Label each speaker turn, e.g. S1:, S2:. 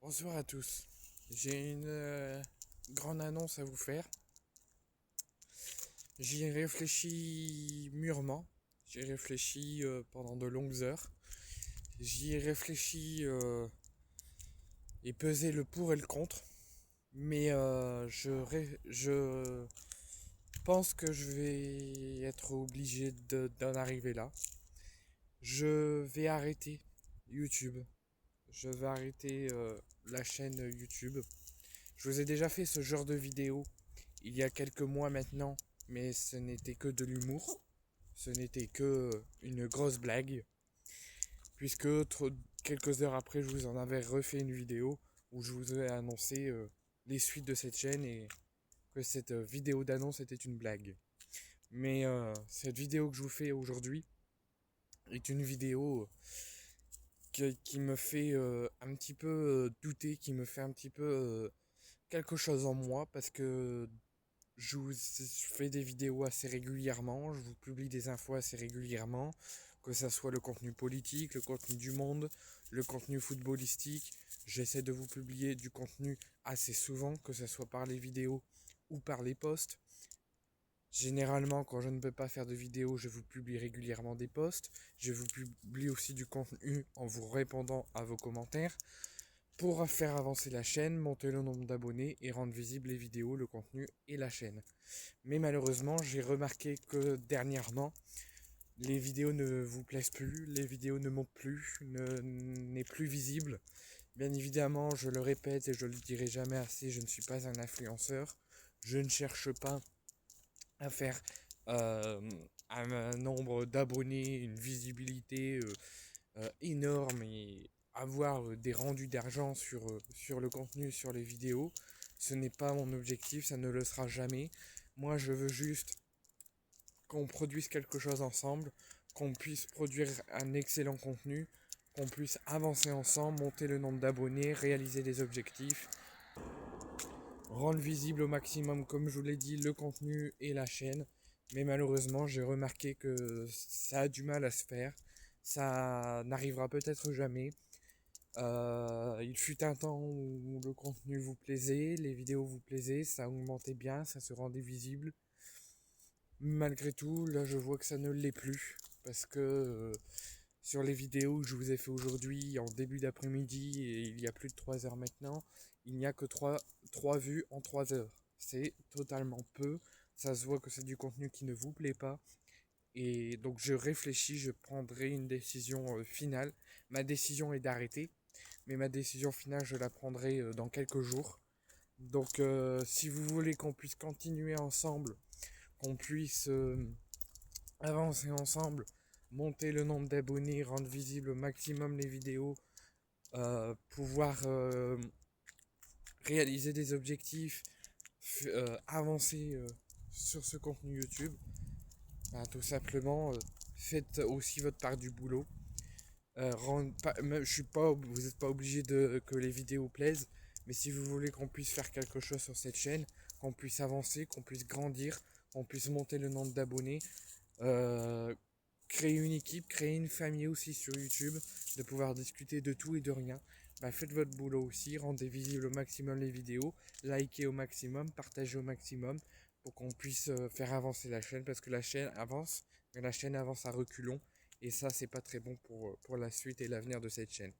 S1: Bonsoir à tous. J'ai une grande annonce à vous faire. J'y ai réfléchi mûrement. J'y ai réfléchi pendant de longues heures. J'y ai réfléchi et pesé le pour et le contre. Mais je pense que je vais être obligé d'en arriver là. Je vais arrêter YouTube. Je vais arrêter la chaîne YouTube. Je vous ai déjà fait ce genre de vidéo il y a quelques mois maintenant, mais ce n'était que de l'humour. Ce n'était que une grosse blague, puisque quelques heures après, je vous en avais refait une vidéo où je vous ai annoncé les suites de cette chaîne et que cette vidéo d'annonce était une blague. Mais cette vidéo que je vous fais aujourd'hui est une vidéo qui me fait un petit peu douter, qui me fait un petit peu quelque chose en moi, parce que je vous fais des vidéos assez régulièrement, je vous publie des infos assez régulièrement, que ça soit le contenu politique, le contenu du monde, le contenu footballistique. J'essaie de vous publier du contenu assez souvent, que ce soit par les vidéos ou par les posts. Généralement, quand je ne peux pas faire de vidéos, je vous publie régulièrement des posts. Je vous publie aussi du contenu en vous répondant à vos commentaires pour faire avancer la chaîne, monter le nombre d'abonnés et rendre visibles les vidéos, le contenu et la chaîne. Mais malheureusement, j'ai remarqué que dernièrement, les vidéos ne vous plaisent plus, les vidéos ne montent plus, n'est plus visible. Bien évidemment, je le répète et je le dirai jamais assez, je ne suis pas un influenceur. Je ne cherche pas à faire un nombre d'abonnés, une visibilité énorme et avoir des rendus d'argent sur le contenu, sur les vidéos. Ce n'est pas mon objectif, ça ne le sera jamais. Moi, je veux juste qu'on produise quelque chose ensemble, qu'on puisse produire un excellent contenu, qu'on puisse avancer ensemble, monter le nombre d'abonnés, réaliser des objectifs, rendre visible au maximum, comme je vous l'ai dit, le contenu et la chaîne. Mais malheureusement, j'ai remarqué que ça a du mal à se faire. Ça n'arrivera peut-être jamais. Il fut un temps où le contenu vous plaisait, les vidéos vous plaisaient, ça augmentait bien, ça se rendait visible. Malgré tout, là je vois que ça ne l'est plus. Parce que sur les vidéos que je vous ai fait aujourd'hui, en début d'après-midi, et il y a plus de 3 heures maintenant, il n'y a que 3 vues en 3 heures. C'est totalement peu. Ça se voit que c'est du contenu qui ne vous plaît pas. Et donc je réfléchis, je prendrai une décision finale. Ma décision est d'arrêter, mais ma décision finale, je la prendrai dans quelques jours. Donc si vous voulez qu'on puisse continuer ensemble, qu'on puisse avancer ensemble, monter le nombre d'abonnés, rendre visible au maximum les vidéos, pouvoir réaliser des objectifs, avancer sur ce contenu YouTube, ben, tout simplement faites aussi votre part du boulot. Je suis pas, vous n'êtes pas obligé de que les vidéos plaisent, mais si vous voulez qu'on puisse faire quelque chose sur cette chaîne, qu'on puisse avancer, qu'on puisse grandir, qu'on puisse monter le nombre d'abonnés, euh, créer une équipe, créer une famille aussi sur YouTube, de pouvoir discuter de tout et de rien. Bah, faites votre boulot aussi, rendez visible au maximum les vidéos, likez au maximum, partagez au maximum pour qu'on puisse faire avancer la chaîne parce que la chaîne avance, mais la chaîne avance à reculons et ça c'est pas très bon pour la suite et l'avenir de cette chaîne.